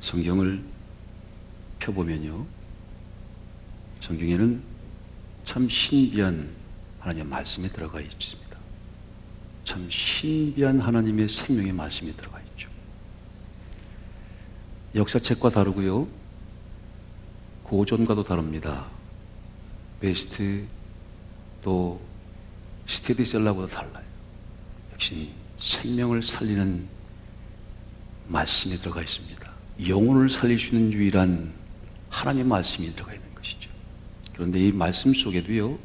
성경을 펴보면요, 성경에는 참 신비한 하나님의 말씀이 들어가 있습니다. 참 신비한 하나님의 생명의 말씀이 들어가 있죠. 역사책과 다르고요, 고전과도 다릅니다. 베스트 또 스테디셀러보다 달라요. 역시 생명을 살리는 말씀이 들어가 있습니다. 영혼을 살릴 수 있는 유일한 하나님의 말씀이 들어가 있는 것이죠. 그런데 이 말씀 속에도요,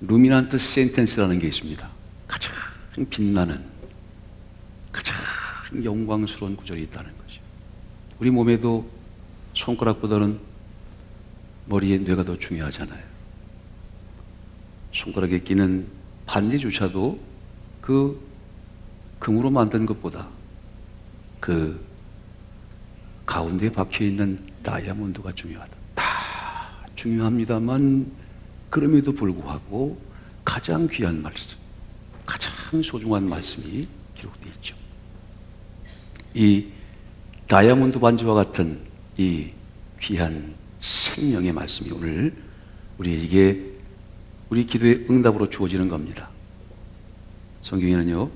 루미넌트 센텐스라는 게 있습니다. 가장 빛나는, 가장 영광스러운 구절이 있다는 거죠. 우리 몸에도 손가락보다는 머리에 뇌가 더 중요하잖아요. 손가락에 끼는 반지조차도 그 금으로 만든 것보다 그 가운데에 박혀있는 다이아몬드가 중요하다. 다 중요합니다만 그럼에도 불구하고 가장 귀한 말씀, 가장 소중한 말씀이 기록되어 있죠. 이 다이아몬드 반지와 같은 이 귀한 생명의 말씀이 오늘 우리에게 우리 기도의 응답으로 주어지는 겁니다. 성경에는요,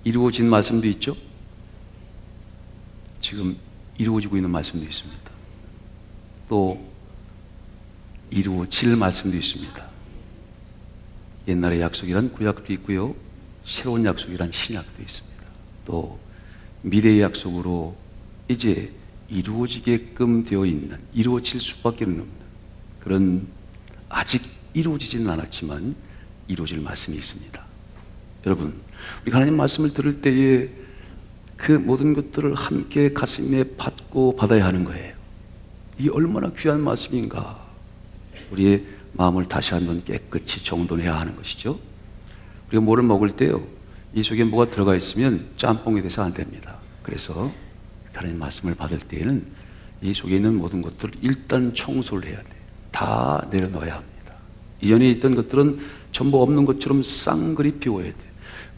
이루어진 말씀도 있죠. 지금 이루어지고 있는 말씀도 있습니다. 또 이루어질 말씀도 있습니다. 옛날의 약속이란 구약도 있고요, 새로운 약속이란 신약도 있습니다. 또 미래의 약속으로 이제 이루어지게끔 되어 있는, 이루어질 수밖에 없는 그런 아직 이루어지지는 않았지만 이루어질 말씀이 있습니다. 여러분, 우리 하나님 말씀을 들을 때에 그 모든 것들을 함께 가슴에 받고 받아야 하는 거예요. 이게 얼마나 귀한 말씀인가. 우리의 마음을 다시 한번 깨끗이 정돈해야 하는 것이죠. 우리가 뭐를 먹을 때요, 이 속에 뭐가 들어가 있으면 짬뽕이 돼서 안 됩니다. 그래서 하나님 말씀을 받을 때에는 이 속에 있는 모든 것들을 일단 청소를 해야 돼요. 다 내려놓아야 합니다. 이전에 있던 것들은 전부 없는 것처럼 쌍그리 비워야 돼요.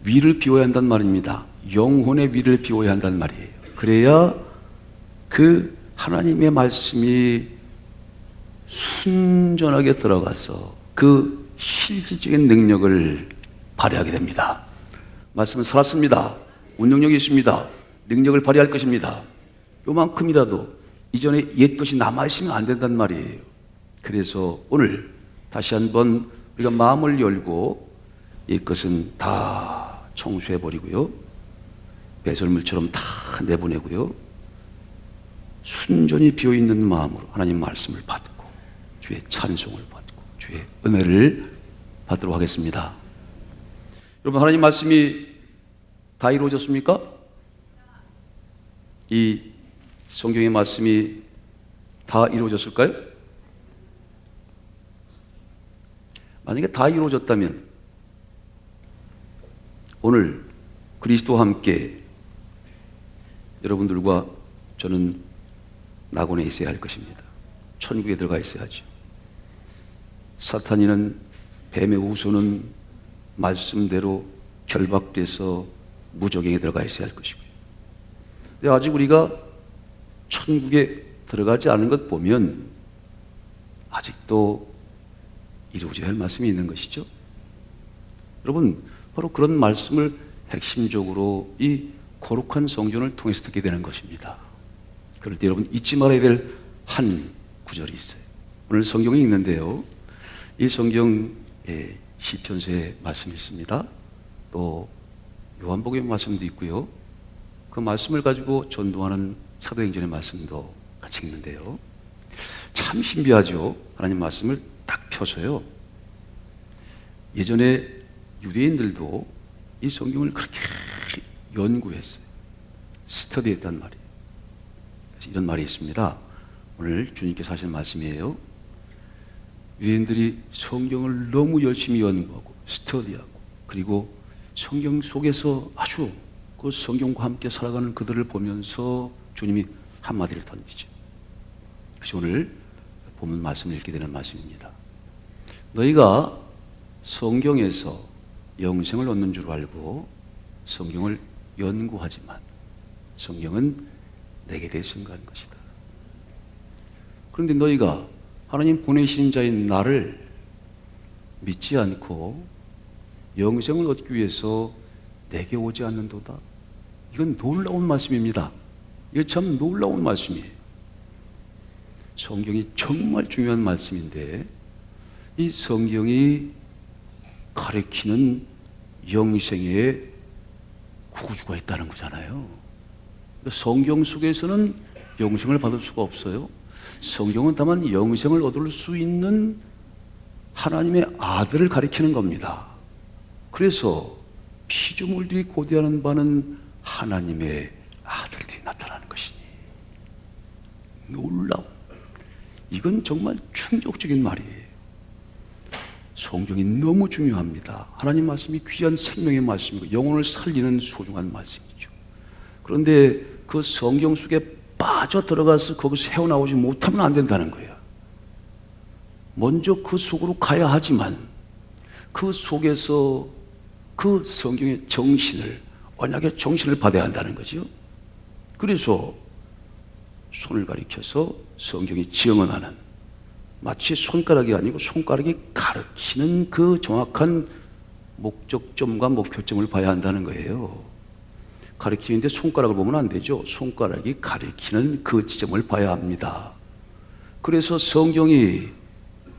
위를 비워야 한단 말입니다. 영혼의 위를 비워야 한단 말이에요. 그래야 그 하나님의 말씀이 순전하게 들어가서 그 실질적인 능력을 발휘하게 됩니다. 말씀은 살았습니다. 운동력이 있습니다. 능력을 발휘할 것입니다. 요만큼이라도 이전에 옛 것이 남아있으면 안 된단 말이에요. 그래서 오늘 다시 한번 우리가 마음을 열고 옛 것은 다 청소해버리고요, 배설물처럼 다 내보내고요, 순전히 비어있는 마음으로 하나님 말씀을 받고 주의 찬송을 받고 주의 은혜를 받도록 하겠습니다. 여러분, 하나님 말씀이 다 이루어졌습니까? 이 성경의 말씀이 다 이루어졌을까요? 만약에 다 이루어졌다면 오늘 그리스도와 함께 여러분들과 저는 낙원에 있어야 할 것입니다. 천국에 들어가 있어야죠. 사탄이는, 뱀의 우소는 말씀대로 결박돼서 무저갱에 들어가 있어야 할 것이고요. 근데 아직 우리가 천국에 들어가지 않은 것 보면 아직도 이루어져야 할 말씀이 있는 것이죠. 여러분, 바로 그런 말씀을 핵심적으로 이 거룩한 성경을 통해서 듣게 되는 것입니다. 그럴 때 여러분 잊지 말아야 될 한 구절이 있어요. 오늘 성경이 있는데요, 이 성경에 시편서의 말씀이 있습니다. 또 요한복음의 말씀도 있고요, 그 말씀을 가지고 전도하는 사도행전의 말씀도 같이 있는데요, 참 신비하죠. 하나님 말씀을 딱 펴서요, 예전에 유대인들도 이 성경을 그렇게 연구했어요. 스터디했단 말이에요. 그래서 이런 말이 있습니다. 오늘 주님께서 하시는 말씀이에요. 유대인들이 성경을 너무 열심히 연구하고 스터디하고 그리고 성경 속에서 아주 그 성경과 함께 살아가는 그들을 보면서 주님이 한마디를 던지죠. 그래서 오늘 본문 말씀을 읽게 되는 말씀입니다. 너희가 성경에서 영생을 얻는 줄 알고 성경을 연구하지만 성경은 내게 대해 증거한 것이다. 그런데 너희가 하나님 보내신 자인 나를 믿지 않고 영생을 얻기 위해서 내게 오지 않는도다. 이건 놀라운 말씀입니다. 이거 참 놀라운 말씀이에요. 성경이 정말 중요한 말씀인데 이 성경이 가리키는 영생의 구주가 있다는 거잖아요. 성경 속에서는 영생을 받을 수가 없어요. 성경은 다만 영생을 얻을 수 있는 하나님의 아들을 가리키는 겁니다. 그래서 피조물들이 고대하는 바는 하나님의 아들들이 나타나는 것이니 놀라워. 이건 정말 충격적인 말이에요. 성경이 너무 중요합니다. 하나님 말씀이 귀한 생명의 말씀이고 영혼을 살리는 소중한 말씀이죠. 그런데 그 성경 속에 빠져 들어가서 거기서 헤어나오지 못하면 안 된다는 거예요. 먼저 그 속으로 가야 하지만 그 속에서 그 성경의 정신을, 언약의 정신을 받아야 한다는 거죠. 그래서 손을 가리켜서 성경이 증언하는, 마치 손가락이 아니고 손가락이 가르치는 그 정확한 목적점과 목표점을 봐야 한다는 거예요. 가리키는데 손가락을 보면 안 되죠. 손가락이 가리키는 그 지점을 봐야 합니다. 그래서 성경이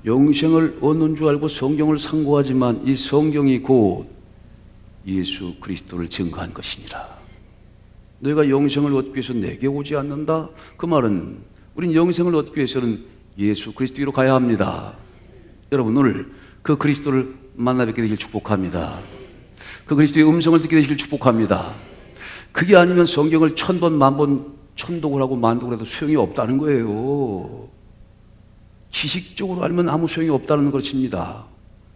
영생을 얻는 줄 알고 성경을 상고하지만 이 성경이 곧 예수 그리스도를 증거한 것이니라. 너희가 영생을 얻기 위해서 내게 오지 않는다? 그 말은 우린 영생을 얻기 위해서는 예수 그리스도로 가야 합니다. 여러분 오늘 그 그리스도를 만나 뵙게 되길 축복합니다. 그 그리스도의 음성을 듣게 되길 축복합니다. 그게 아니면 성경을 1000번, 10,000번 천독을 하고 만독을 해도 소용이 없다는 거예요. 지식적으로 알면 아무 소용이 없다는 것입니다.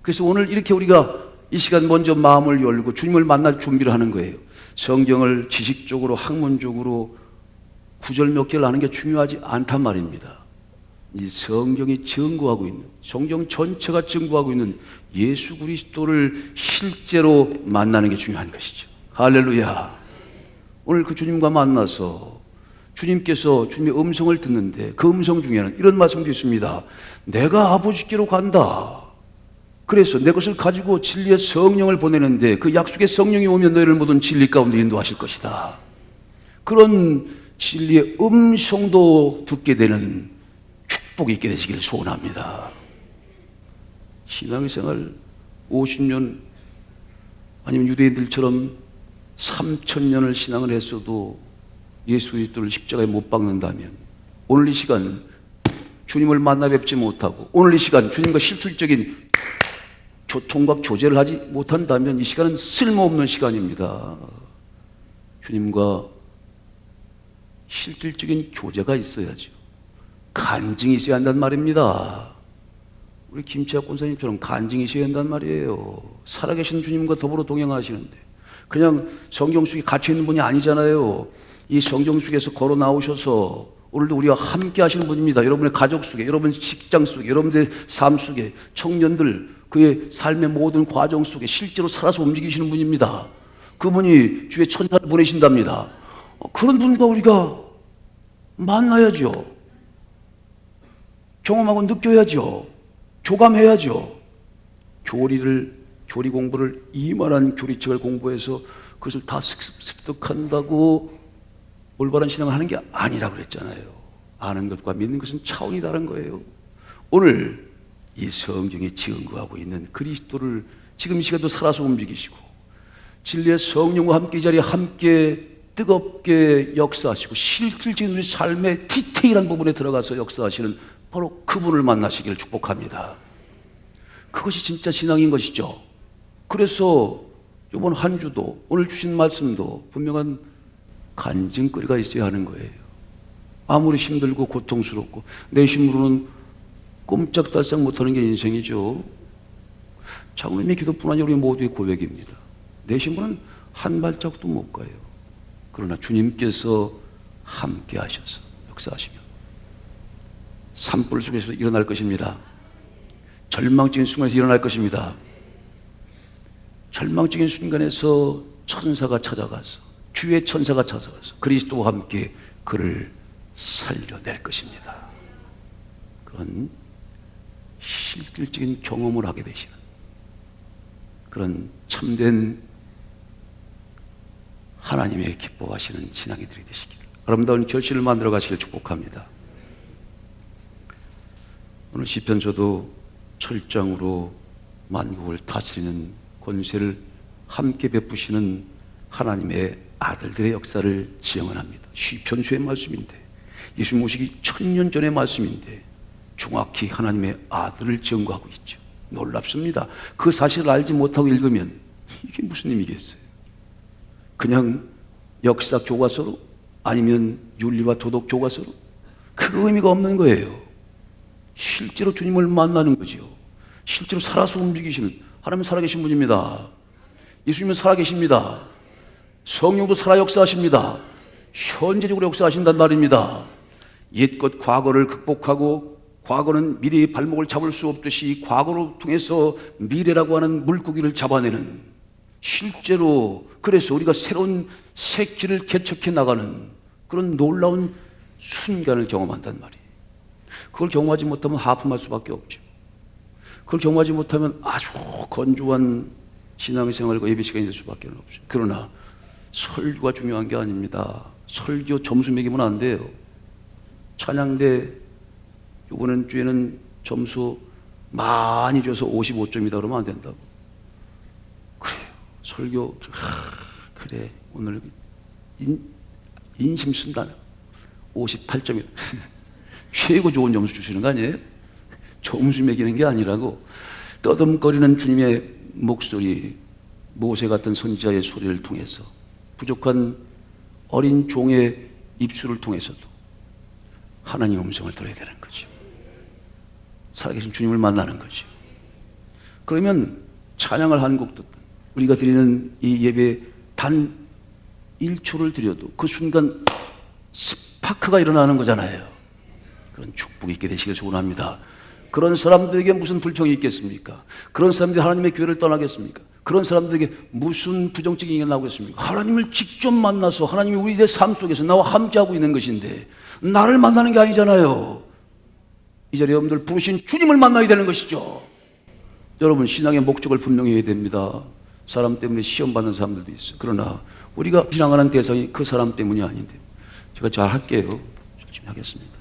그래서 오늘 이렇게 우리가 이 시간 먼저 마음을 열고 주님을 만날 준비를 하는 거예요. 성경을 지식적으로, 학문적으로 구절 몇 개를 아는 게 중요하지 않단 말입니다. 이 성경이 증거하고 있는, 성경 전체가 증거하고 있는 예수 그리스도를 실제로 만나는 게 중요한 것이죠. 할렐루야. 오늘 그 주님과 만나서 주님께서 주님의 음성을 듣는데 그 음성 중에는 이런 말씀도 있습니다. 내가 아버지께로 간다. 그래서 내 것을 가지고 진리의 성령을 보내는데 그 약속의 성령이 오면 너희를 모든 진리 가운데 인도하실 것이다. 그런 진리의 음성도 듣게 되는 축복이 있게 되시길 소원합니다. 신앙생활 50년 아니면 유대인들처럼 3000년을 신앙을 했어도 예수 그리스도를 십자가에 못 박는다면 오늘 이 시간 주님을 만나 뵙지 못하고 오늘 이 시간 주님과 실질적인 교통과 교제를 하지 못한다면 이 시간은 쓸모없는 시간입니다. 주님과 실질적인 교제가 있어야죠. 간증이 있어야 한단 말입니다. 우리 김치학 권사님처럼 간증이 있어야 한단 말이에요. 살아계신 주님과 더불어 동행하시는데 그냥 성경 속에 갇혀있는 분이 아니잖아요. 이 성경 속에서 걸어 나오셔서 오늘도 우리와 함께 하시는 분입니다. 여러분의 가족 속에, 여러분 직장 속에, 여러분들의 삶 속에, 청년들 그의 삶의 모든 과정 속에 실제로 살아서 움직이시는 분입니다. 그분이 주의 천사를 보내신답니다. 그런 분과 우리가 만나야죠. 경험하고 느껴야죠. 교감해야죠. 교리 공부를 이만한 교리책을 공부해서 그것을 다 습득한다고 올바른 신앙을 하는 게 아니라고 그랬잖아요. 아는 것과 믿는 것은 차원이 다른 거예요. 오늘 이 성경에 증거하고 있는 그리스도를 지금 이 시간도 살아서 움직이시고 진리의 성령과 함께 이 자리에 함께 뜨겁게 역사하시고 실질적인 우리 삶의 디테일한 부분에 들어가서 역사하시는 바로 그분을 만나시기를 축복합니다. 그것이 진짜 신앙인 것이죠. 그래서 이번 한 주도 오늘 주신 말씀도 분명한 간증거리가 있어야 하는 거예요. 아무리 힘들고 고통스럽고 내 힘으로는 꼼짝달싹 못하는 게 인생이죠. 장로님의 기도뿐 아니라 우리 모두의 고백입니다. 내 힘으로는 한 발짝도 못 가요. 그러나 주님께서 함께 하셔서 역사하시면 산불 속에서 일어날 것입니다. 절망적인 순간에서 일어날 것입니다. 절망적인 순간에서 천사가 찾아가서 주의 천사가 찾아가서 그리스도와 함께 그를 살려낼 것입니다. 그런 실질적인 경험을 하게 되시는 그런 참된 하나님의 기뻐하시는 신앙이들이 되시기를, 아름다운 결실을 만들어 가시길 축복합니다. 오늘 시편 저도 철장으로 만국을 다스리는 권세를 함께 베푸시는 하나님의 아들들의 역사를 지향합니다. 시편수의 말씀인데, 예수 모시기 1000년 전의 말씀인데 정확히 하나님의 아들을 증거하고 있죠. 놀랍습니다. 그 사실을 알지 못하고 읽으면 이게 무슨 의미겠어요? 그냥 역사 교과서로, 아니면 윤리와 도덕 교과서로, 그 의미가 없는 거예요. 실제로 주님을 만나는 거죠. 실제로 살아서 움직이시는, 하나님은 살아계신 분입니다. 예수님은 살아계십니다. 성령도 살아 역사하십니다. 현재적으로 역사하신단 말입니다. 옛것 과거를 극복하고, 과거는 미래의 발목을 잡을 수 없듯이 과거를 통해서 미래라고 하는 물고기를 잡아내는, 실제로 그래서 우리가 새로운 새 길을 개척해 나가는 그런 놀라운 순간을 경험한단 말이에요. 그걸 경험하지 못하면 하품할 수밖에 없죠. 그걸 경험하지 못하면 아주 건조한 신앙생활과 예배 시간이 될 수밖에 없죠. 그러나 설교가 중요한 게 아닙니다. 설교 점수 매기면 안 돼요. 찬양대 이번 주에는 점수 많이 줘서 55점이다 그러면 안 된다고. 그래요. 설교 그래 오늘 인심 쓴다 58점이다. 최고 좋은 점수 주시는 거 아니에요? 점수 매기는 게 아니라고. 떠듬거리는 주님의 목소리, 모세 같은 선지자의 소리를 통해서, 부족한 어린 종의 입술을 통해서도 하나님 음성을 들어야 되는 거죠. 살아계신 주님을 만나는 거죠. 그러면 찬양을 한 곡 듣든 우리가 드리는 이 예배 단 1초를 드려도 그 순간 스파크가 일어나는 거잖아요. 그런 축복이 있게 되시길 소원합니다. 그런 사람들에게 무슨 불평이 있겠습니까? 그런 사람들이 하나님의 교회를 떠나겠습니까? 그런 사람들에게 무슨 부정적인 얘기가 나오겠습니까? 하나님을 직접 만나서 하나님이 우리의 삶 속에서 나와 함께하고 있는 것인데 나를 만나는 게 아니잖아요. 이 자리에 여러분들 부르신 주님을 만나야 되는 것이죠. 여러분, 신앙의 목적을 분명히 해야 됩니다. 사람 때문에 시험 받는 사람들도 있어요. 그러나 우리가 신앙하는 대상이 그 사람 때문이 아닌데, 제가 잘 할게요. 열심히 하겠습니다.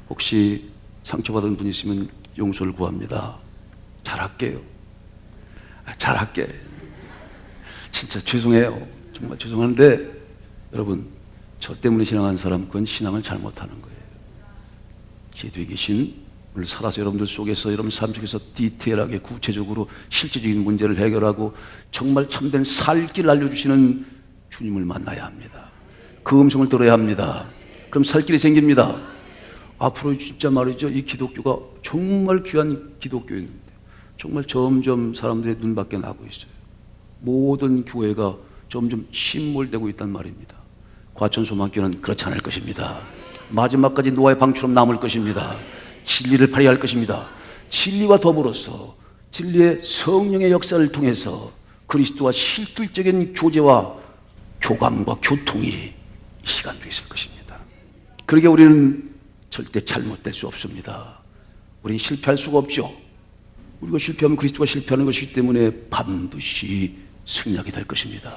혹시 상처받은 분 있으면 용서를 구합니다. 잘할게요. 잘할게. 진짜 죄송해요. 정말 죄송한데 여러분, 저 때문에 신앙하는 사람, 그건 신앙을 잘못하는 거예요. 제 뒤에 계신 오늘 살아서 여러분들 속에서, 여러분 삶 속에서 디테일하게 구체적으로 실제적인 문제를 해결하고 정말 참된 살 길을 알려주시는 주님을 만나야 합니다. 그 음성을 들어야 합니다. 그럼 살 길이 생깁니다. 앞으로 진짜 말이죠, 이 기독교가 정말 귀한 기독교였는데 정말 점점 사람들의 눈 밖에 나고 있어요. 모든 교회가 점점 침몰되고 있단 말입니다. 과천소망교회는 그렇지 않을 것입니다. 마지막까지 노아의 방처럼 남을 것입니다. 진리를 발휘할 것입니다. 진리와 더불어서 진리의 성령의 역사를 통해서 그리스도와 실질적인 교제와 교감과 교통이 이 시간도 있을 것입니다. 그러게 우리는 절대 잘못될 수 없습니다. 우리는 실패할 수가 없죠. 우리가 실패하면 그리스도가 실패하는 것이기 때문에 반드시 승리하게 될 것입니다.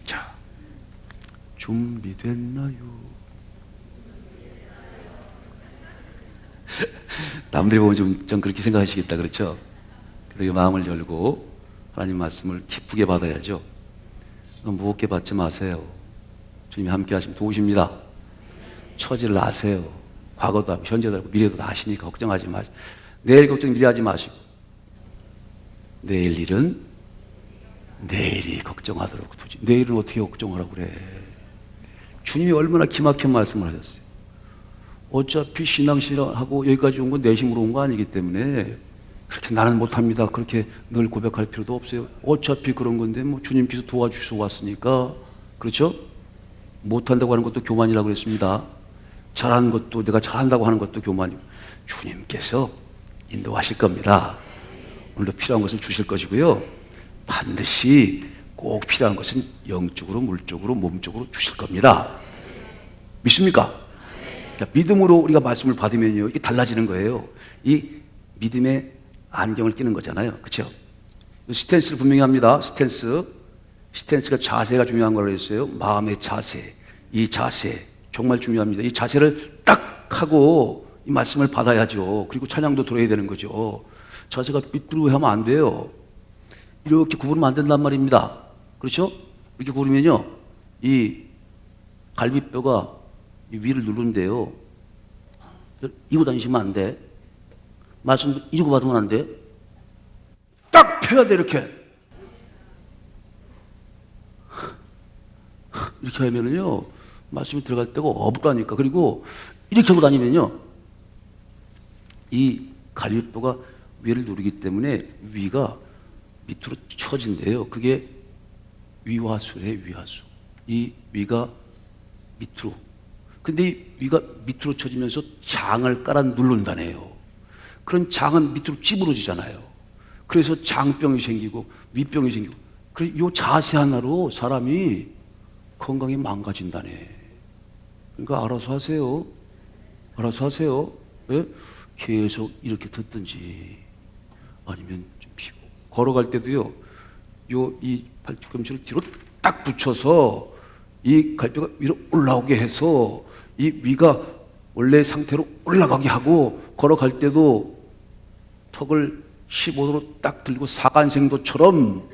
자, 준비됐나요? 남들이 보면 좀 그렇게 생각하시겠다, 그렇죠? 그렇게 마음을 열고 하나님 말씀을 기쁘게 받아야죠. 너무 무겁게 받지 마세요. 주님이 함께 하시면 도우십니다. 처지를 아세요. 과거도 알고 현재도 알고 미래도 다 아시니까 걱정하지 마시고, 내일 걱정 미리 하지 마시고, 내일 일은 내일이 걱정하도록 두지. 내일은 어떻게 걱정하라고 그래. 주님이 얼마나 기막힌 말씀을 하셨어요. 어차피 신앙하고 여기까지 온 건 내 힘으로 온 거 아니기 때문에 그렇게 나는 못합니다, 그렇게 늘 고백할 필요도 없어요. 어차피 그런 건데 뭐 주님께서 도와주셔서 왔으니까. 그렇죠? 못한다고 하는 것도 교만이라고 그랬습니다. 잘하는 것도, 내가 잘한다고 하는 것도 교만이고, 주님께서 인도하실 겁니다. 오늘도 필요한 것을 주실 것이고요, 반드시 꼭 필요한 것은 영적으로, 물적으로, 몸적으로 주실 겁니다. 믿습니까? 자, 믿음으로 우리가 말씀을 받으면요, 이게 달라지는 거예요. 이 믿음의 안경을 끼는 거잖아요. 그렇죠? 스탠스를 분명히 합니다. 스탠스가 자세가 중요한 거라고 했어요. 마음의 자세. 이 자세 정말 중요합니다. 이 자세를 딱 하고 이 말씀을 받아야죠. 그리고 찬양도 들어야 되는 거죠. 자세가 삐뚤고 하면 안 돼요. 이렇게 구부르면 안 된단 말입니다. 그렇죠? 이렇게 구부르면요, 이 갈비뼈가 이 위를 누른대요. 이고 다니시면 안 돼. 말씀 이러고 받으면 안 돼. 딱 펴야 돼, 이렇게. 이렇게 하면은요, 말씀이 들어갈 때가 없다니까. 그리고 이렇게 하고 다니면요, 이 갈비뼈가 위를 누르기 때문에 위가 밑으로 처진대요. 그게 위화수래요, 위화수. 이 위가 밑으로. 근데 이 위가 밑으로 처지면서 장을 깔아 누른다네요. 그런 장은 밑으로 찌부러지잖아요. 그래서 장병이 생기고 위병이 생기고. 그래, 이 자세 하나로 사람이 건강이 망가진다네. 그러니까 알아서 하세요. 알아서 하세요. 예? 계속 이렇게 듣든지 아니면 좀 피고. 걸어갈 때도요, 이 팔꿈치를 뒤로 딱 붙여서 이 갈비뼈가 위로 올라오게 해서 이 위가 원래 상태로 올라가게 하고, 걸어갈 때도 턱을 15도로 딱 들고 사간생도처럼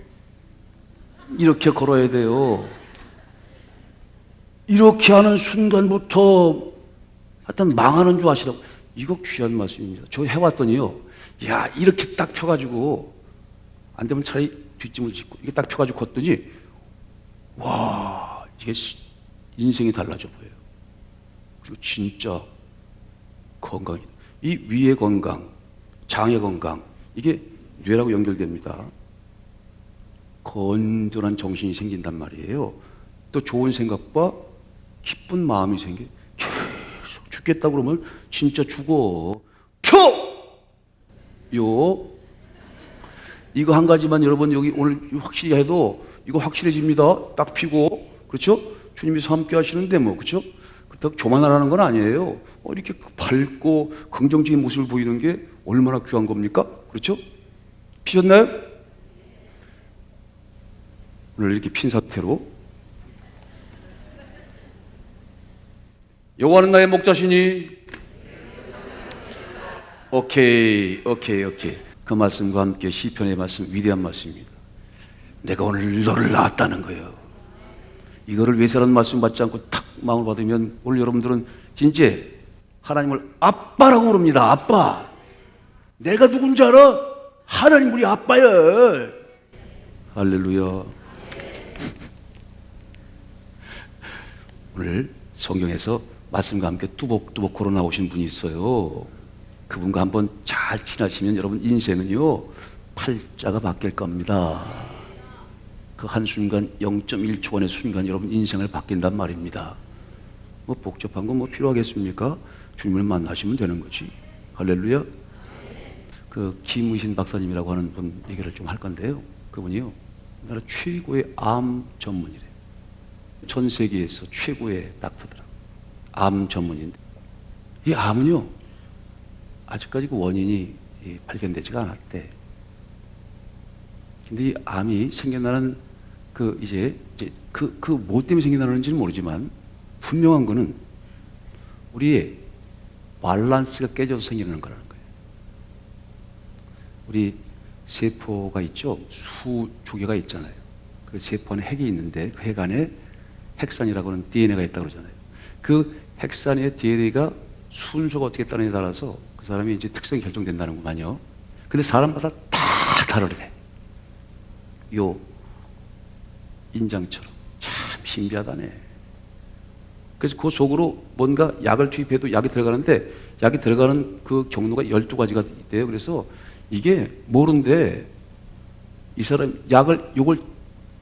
이렇게 걸어야 돼요. 이렇게 하는 순간부터 하여튼 망하는 줄 아시라고. 이거 귀한 말씀입니다. 저 해왔더니요, 야, 이렇게 딱 펴가지고 안 되면 차라리 뒷짐을 짚고 이게 딱 펴가지고 걷더니, 와, 이게 인생이 달라져 보여요. 그리고 진짜 건강이다. 이 위의 건강, 장의 건강, 이게 뇌라고 연결됩니다. 건전한 정신이 생긴단 말이에요. 또 좋은 생각과 기쁜 마음이 생겨. 계속 죽겠다 그러면 진짜 죽어. 이거 한 가지만 여러분 여기 오늘 확실히 해도 이거 확실해집니다. 딱 피고. 그렇죠? 주님이 함께 하시는데 뭐, 그렇죠? 그렇다고 교만하라는 건 아니에요. 이렇게 밝고 긍정적인 모습을 보이는 게 얼마나 귀한 겁니까? 그렇죠? 피셨나요? 오늘 이렇게 핀 상태로 여호와는 나의 목자시니, 오케이. 그 말씀과 함께 시편의 말씀, 위대한 말씀입니다. 내가 오늘 너를 낳았다는 거예요. 이거를 외세라는 말씀 받지 않고 탁 마음을 받으면 오늘 여러분들은 진짜 하나님을 아빠라고 부릅니다. 아빠. 내가 누군지 알아? 하나님 우리 아빠야. 할렐루야. 오늘 성경에서 말씀과 함께 뚜벅뚜벅 걸어 나오신 분이 있어요. 그분과 한번 잘 친하시면 여러분 인생은요, 팔자가 바뀔 겁니다. 그 한순간 0.1초간의 순간 여러분 인생을 바뀐단 말입니다. 뭐 복잡한 거 뭐 필요하겠습니까? 주님을 만나시면 되는 거지. 할렐루야. 그 김의신 박사님이라고 하는 분 얘기를 좀 할 건데요. 그분이요, 우리나라 최고의 암 전문이래요. 전 세계에서 최고의 닥터더라고요. 암 전문인데, 이 암은요, 아직까지 그 원인이 발견되지가 않았대. 근데 이 암이 생겨나는 뭐 때문에 생겨나는지는 모르지만 분명한 거는 우리의 밸런스가 깨져서 생기는 거라는 거예요. 우리 세포가 있죠. 수 두 개가 있잖아요. 그 세포 안에 핵이 있는데 그 핵 안에 핵산이라고 하는 DNA가 있다고 그러잖아요. 그 핵산의 DNA가 순서가 어떻게 따르냐에 따라서 그 사람이 이제 특성이 결정된다는구만요. 근데 사람마다 다 다르대. 요 인장처럼. 참 신비하다네. 그래서 그 속으로 뭔가 약을 투입해도 약이 들어가는데 약이 들어가는 그 경로가 12가지가 있대요. 그래서 이게 모르는데 이 사람 요걸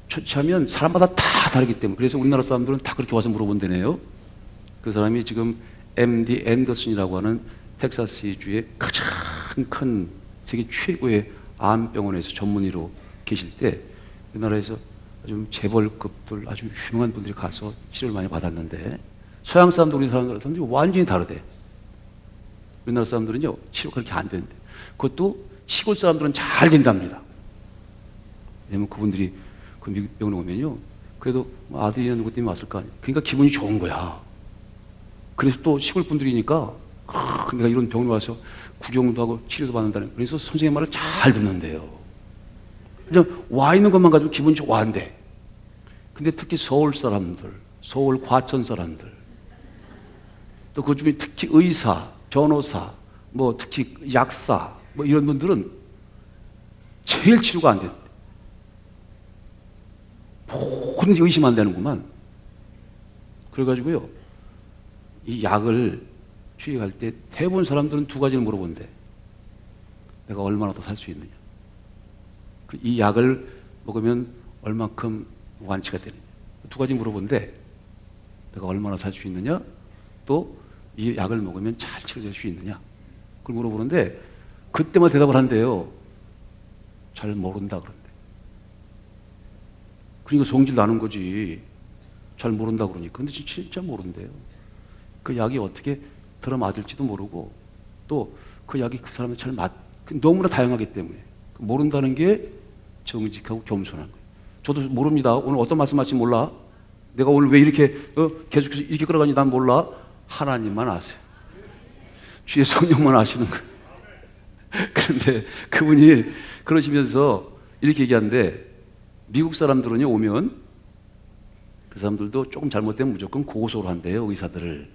처치하면 사람마다 다 다르기 때문에, 그래서 우리나라 사람들은 다 그렇게 와서 물어본다네요. 그 사람이 지금 MD 앤더슨이라고 하는 텍사스주의 가장 큰 세계 최고의 암병원에서 전문의로 계실 때 우리나라에서 아주 재벌급들 아주 유명한 분들이 가서 치료를 많이 받았는데 서양 사람들, 우리 사람들이 완전히 다르대. 우리나라 사람들은요, 치료가 그렇게 안 되는데. 그것도 시골 사람들은 잘 된답니다. 왜냐면 그분들이 그 미국 병원에 오면요, 그래도 아들이나 누구 때문에 왔을 거 아니에요. 그러니까 기분이 좋은 거야. 그래서 또 시골 분들이니까, 내가 이런 병원에 와서 구경도 하고 치료도 받는다는, 그래서 선생님 말을 잘 듣는데요. 그냥 와 있는 것만 가지고 기분이 좋아한대. 근데 특히 서울 사람들, 서울 과천 사람들, 또 그 중에 특히 의사, 변호사, 뭐 특히 약사, 뭐 이런 분들은 제일 치료가 안 된대. 뭐든지 의심 안 되는구만. 그래가지고요, 이 약을 취해갈 때 대부분 사람들은 두 가지를 물어본대. 내가 얼마나 더 살 수 있느냐. 이 약을 먹으면 얼만큼 완치가 되느냐. 두 가지 물어본대. 내가 얼마나 살 수 있느냐, 또 이 약을 먹으면 잘 치료될 수 있느냐. 그걸 물어보는데 그때만 대답을 한대요. 잘 모른다 그런대. 그러니까 성질 나는 거지. 잘 모른다 그러니까. 근데 진짜 모른대요. 그 약이 어떻게 들어맞을지도 모르고, 또 그 약이 그 사람에 잘 너무나 다양하기 때문에 모른다는 게 정직하고 겸손한 거예요. 저도 모릅니다. 오늘 어떤 말씀하실지 몰라. 내가 오늘 왜 이렇게 계속해서 이렇게 끌어가는지 난 몰라. 하나님만 아세요. 주의 성령만 아시는 거예요. 그런데 그분이 그러시면서 이렇게 얘기하는데, 미국 사람들은요, 오면 그 사람들도 조금 잘못되면 무조건 고소를 한대요, 의사들을.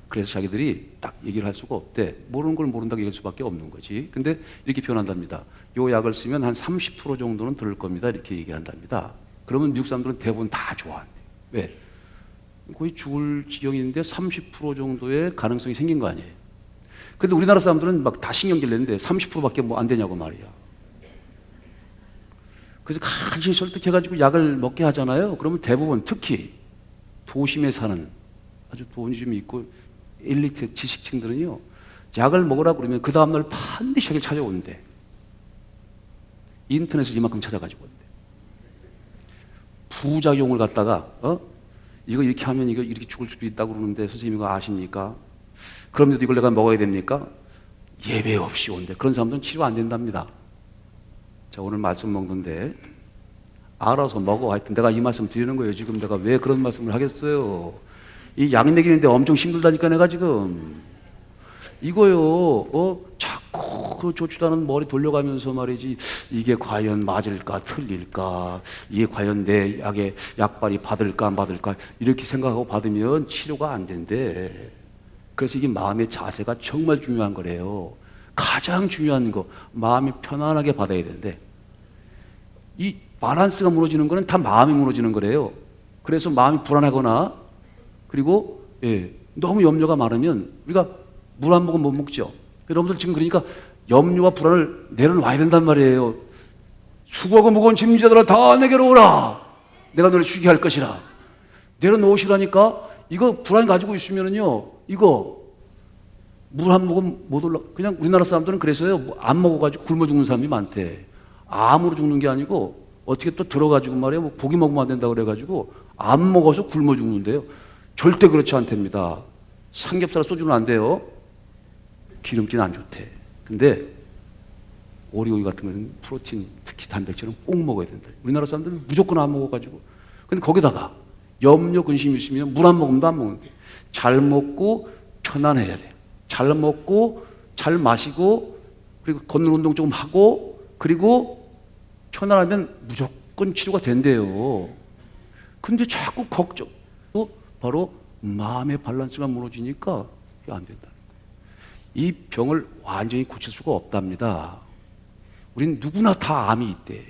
그래서 자기들이 딱 얘기를 할 수가 없대. 모르는 걸 모른다고 얘기할 수밖에 없는 거지. 근데 이렇게 표현한답니다. 요 약을 쓰면 한 30% 정도는 들을 겁니다. 이렇게 얘기한답니다. 그러면 미국 사람들은 대부분 다 좋아한대. 왜? 거의 죽을 지경인데 30% 정도의 가능성이 생긴 거 아니에요. 근데 우리나라 사람들은 막 다 신경질 내는데 30%밖에 뭐 안 되냐고 말이야. 그래서 간신히 설득해가지고 약을 먹게 하잖아요. 그러면 대부분, 특히 도심에 사는 아주 돈이 좀 있고 엘리트 지식층들은요, 약을 먹으라 그러면 그 다음날 반드시 약을 찾아오는데, 인터넷을 이만큼 찾아가지고 온대. 부작용을 갖다가 이거 이렇게 하면 이거 이렇게 죽을 수도 있다고 그러는데 선생님 이거 아십니까? 그럼에도 이걸 내가 먹어야 됩니까? 예배 없이 온대. 그런 사람들은 치료 안 된답니다. 자, 오늘 말씀 먹는데 알아서 먹어. 하여튼 내가 이 말씀 드리는 거예요. 지금 내가 왜 그런 말씀을 하겠어요? 이 약 먹이는데 엄청 힘들다니까 내가 지금. 이거요, 자꾸 그 조추다는 머리 돌려가면서 말이지, 이게 과연 맞을까, 틀릴까, 이게 과연 내 약발이 받을까, 안 받을까, 이렇게 생각하고 받으면 치료가 안 된대. 그래서 이게 마음의 자세가 정말 중요한 거래요. 가장 중요한 거, 마음이 편안하게 받아야 되는데, 이 밸런스가 무너지는 거는 다 마음이 무너지는 거래요. 그래서 마음이 불안하거나, 그리고 너무 염려가 많으면 우리가 물 한 모금 못 먹죠. 여러분들 지금 그러니까 염려와 불안을 내려놔야 된단 말이에요. 수고하고 무거운 짐자들아 다 내게로 오라. 내가 너를 쉬게 할 것이라. 내려놓으시라니까. 이거 불안 가지고 있으면은요, 이거 물 한 모금 못 올라. 그냥 우리나라 사람들은 그래서요, 안 먹어가지고 굶어 죽는 사람이 많대. 암으로 죽는 게 아니고 어떻게 또 들어가지고 말이야, 뭐 고기 먹으면 안 된다 그래가지고 안 먹어서 굶어 죽는데요. 절대 그렇지 않답니다. 삼겹살 소주는 안 돼요. 기름기는 안 좋대. 근데 오리고기 같은 거는 프로틴, 특히 단백질은 꼭 먹어야 된다. 우리나라 사람들은 무조건 안 먹어가지고. 근데 거기다가 염려, 근심이 있으면 물 한 모금도 안 먹는데, 잘 먹고 편안해야 돼요. 잘 먹고 잘 마시고, 그리고 걷는 운동 조금 하고, 그리고 편안하면 무조건 치료가 된대요. 근데 자꾸 걱정, 바로 마음의 밸런스가 무너지니까 이게 안 된다. 이 병을 완전히 고칠 수가 없답니다. 우린 누구나 다 암이 있대.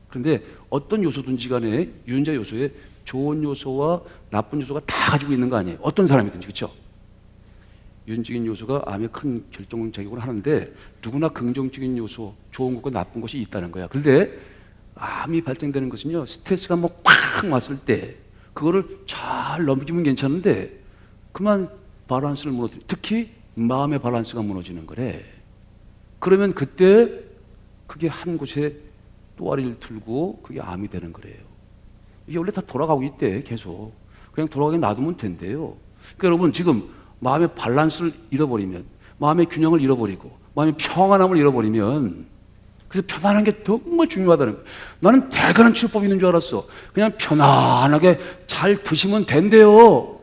그런데 어떤 요소든지 간에 유전자 요소에 좋은 요소와 나쁜 요소가 다 가지고 있는 거 아니에요. 어떤 사람이든지. 그렇죠? 유전적인 요소가 암에 큰 결정작용을 하는데, 누구나 긍정적인 요소, 좋은 것과 나쁜 것이 있다는 거야. 그런데 암이 발생되는 것은요, 스트레스가 뭐 꽉 왔을 때 그거를 잘 넘기면 괜찮은데, 그만 밸런스를 무너뜨려. 특히 마음의 밸런스가 무너지는 거래. 그러면 그때 그게 한 곳에 또아리를 틀고 그게 암이 되는 거래요. 이게 원래 다 돌아가고 있대. 계속 그냥 돌아가게 놔두면 된대요. 그러니까 여러분 지금 마음의 밸런스를 잃어버리면, 마음의 균형을 잃어버리고 마음의 평안함을 잃어버리면, 그래서 편안한 게 정말 중요하다는 거예요. 나는 대단한 치료법이 있는 줄 알았어. 그냥 편안하게 잘 드시면 된대요.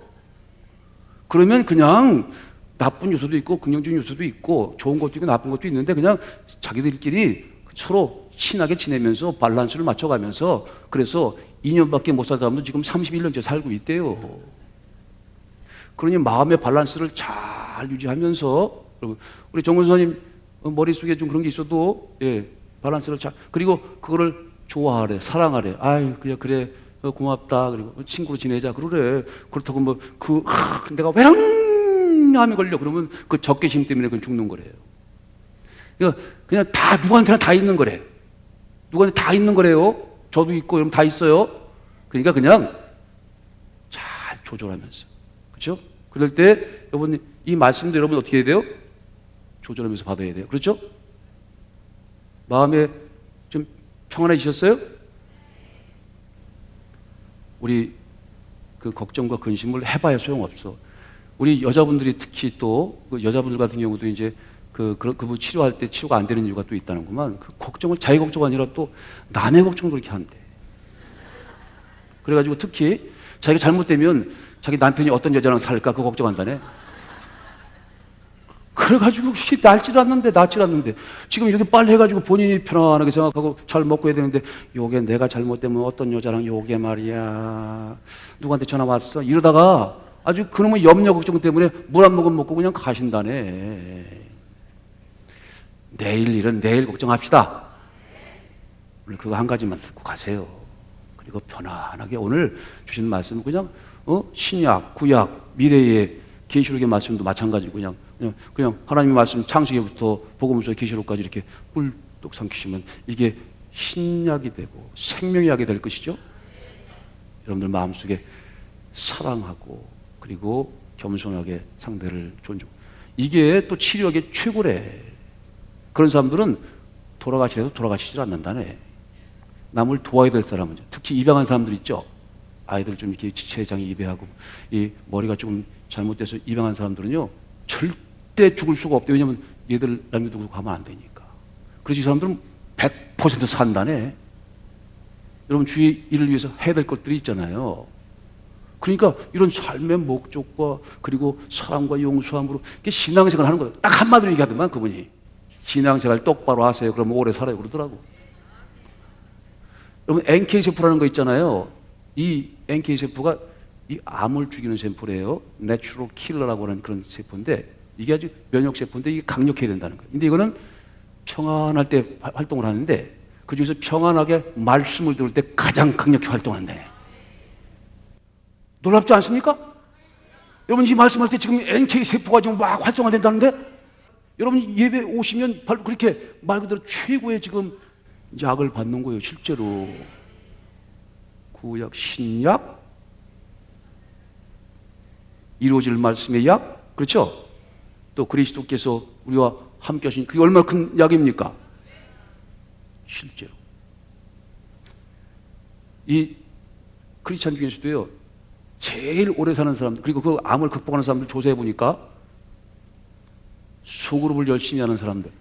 그러면 그냥 나쁜 요소도 있고 긍정적인 요소도 있고 좋은 것도 있고 나쁜 것도 있는데 그냥 자기들끼리 서로 친하게 지내면서 밸런스를 맞춰가면서, 그래서 2년밖에 못 살 사람도 지금 31년째 살고 있대요. 그러니 마음의 밸런스를 잘 유지하면서, 여러분, 우리 정원사님 머릿속에 좀 그런 게 있어도, 예, 밸런스를 잘, 그리고 그거를 좋아하래, 사랑하래. 아유, 그냥 그래, 고맙다. 그리고 친구로 지내자. 그러래. 그렇다고 뭐, 내가 왜랑암에 걸려. 그러면 그 적개심 때문에 그건 죽는 거래요. 그러니까 그냥 다, 누구한테나 다 있는 거래. 누구한테 다 있는 거래요. 저도 있고, 여러분 다 있어요. 그러니까 그냥 잘 조절하면서. 그렇죠? 그럴 때, 여러분, 이 말씀도 여러분 어떻게 해야 돼요? 조절하면서 받아야 돼요. 그렇죠? 마음에 좀 평안해지셨어요? 우리 그 걱정과 근심을 해봐야 소용없어. 우리 여자분들이 특히 또, 그 여자분들 같은 경우도 이제 그분 치료할 때 치료가 안 되는 이유가 또 있다는구만. 그 걱정을 자기 걱정이 아니라 또 남의 걱정도 그렇게 한대. 그래가지고 특히 자기가 잘못되면 자기 남편이 어떤 여자랑 살까 그거 걱정한다네. 그래가지고 낫질 않는데 지금 여기 빨리 해가지고 본인이 편안하게 생각하고 잘 먹고 해야 되는데, 요게 내가 잘못되면 어떤 여자랑 요게 말이야 누구한테 전화 왔어 이러다가 아주 그놈의 염려 걱정 때문에 물 한 모금 먹고 그냥 가신다네. 내일 일은 내일 걱정합시다. 오늘 그거 한 가지만 듣고 가세요. 그리고 편안하게 오늘 주신 말씀은 그냥 신약, 구약, 미래의 계시록의 말씀도 마찬가지고 그냥 하나님의 말씀 창세기부터 복음서 계시록까지 이렇게 꿀떡 삼키시면 이게 신약이 되고 생명의 약이 될 것이죠. 여러분들 마음속에 사랑하고 그리고 겸손하게 상대를 존중. 이게 또 치료의 최고래. 그런 사람들은 돌아가시려도 돌아가시질 않는다네. 남을 도와야 될 사람은, 특히 입양한 사람들 있죠. 아이들 좀 이렇게 지체장애 입양하고 이 머리가 좀 잘못돼서 입양한 사람들은요 절대 죽을 수가 없대요. 왜냐하면 얘들 남겨두고 가면 안 되니까. 그래서 이 사람들은 100% 산다네. 여러분 주위 일을 위해서 해야 될 것들이 있잖아요. 그러니까 이런 삶의 목적과 그리고 사랑과 용서함으로 신앙생활 하는 거예요. 딱 한마디로 얘기하더만 그분이. 신앙생활 똑바로 하세요. 그러면 오래 살아요. 그러더라고. 여러분 NK세포라는 거 있잖아요. 이 NK세포가 이 암을 죽이는 세포래요. 내추럴 킬러라고 하는 그런 세포인데 이게 아주 면역세포인데 이게 강력해야 된다는 거예요. 근데 이거는 평안할 때 활동을 하는데 그중에서 평안하게 말씀을 들을 때 가장 강력히 활동한대. 놀랍지 않습니까? 여러분 이 말씀할 때 지금 NK세포가 지금 막 활성화 된다는데 여러분 예배 오시면 바로 그렇게 말 그대로 최고의 지금 약을 받는 거예요. 실제로 구약, 신약 이루어질 말씀의 약, 그렇죠? 또 그리스도께서 우리와 함께 하신 그게 얼마나 큰 약입니까? 실제로 이 크리스찬 중에서도요 제일 오래 사는 사람들, 그리고 그 암을 극복하는 사람들 조사해 보니까 소그룹을 열심히 하는 사람들.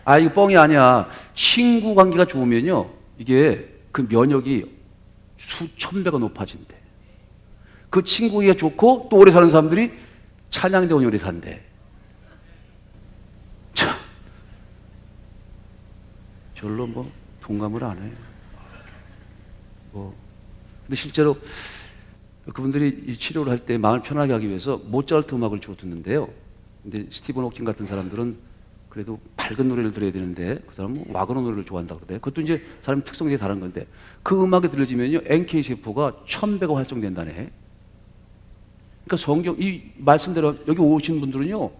아, 이거 뻥이 아니야. 친구 관계가 좋으면요 이게 그 면역이 수천 배가 높아진대. 그 친구 관계가 좋고 또 오래 사는 사람들이 찬양대원이 오래 산대. 참, 별로 뭐 동감을 안 해. 근데 실제로 그분들이 이 치료를 할 때 마음을 편하게 하기 위해서 모차르트 음악을 주로 듣는데요. 근데 스티븐 호킹 같은 사람들은 그래도 밝은 노래를 들어야 되는데 그 사람은 와그너 노래를 좋아한다고 그러대. 그것도 이제 사람 특성이 다른 건데 그 음악이 들려지면요 NK세포가 1000배가 활성된다네. 그러니까 성경 이 말씀대로 여기 오신 분들은요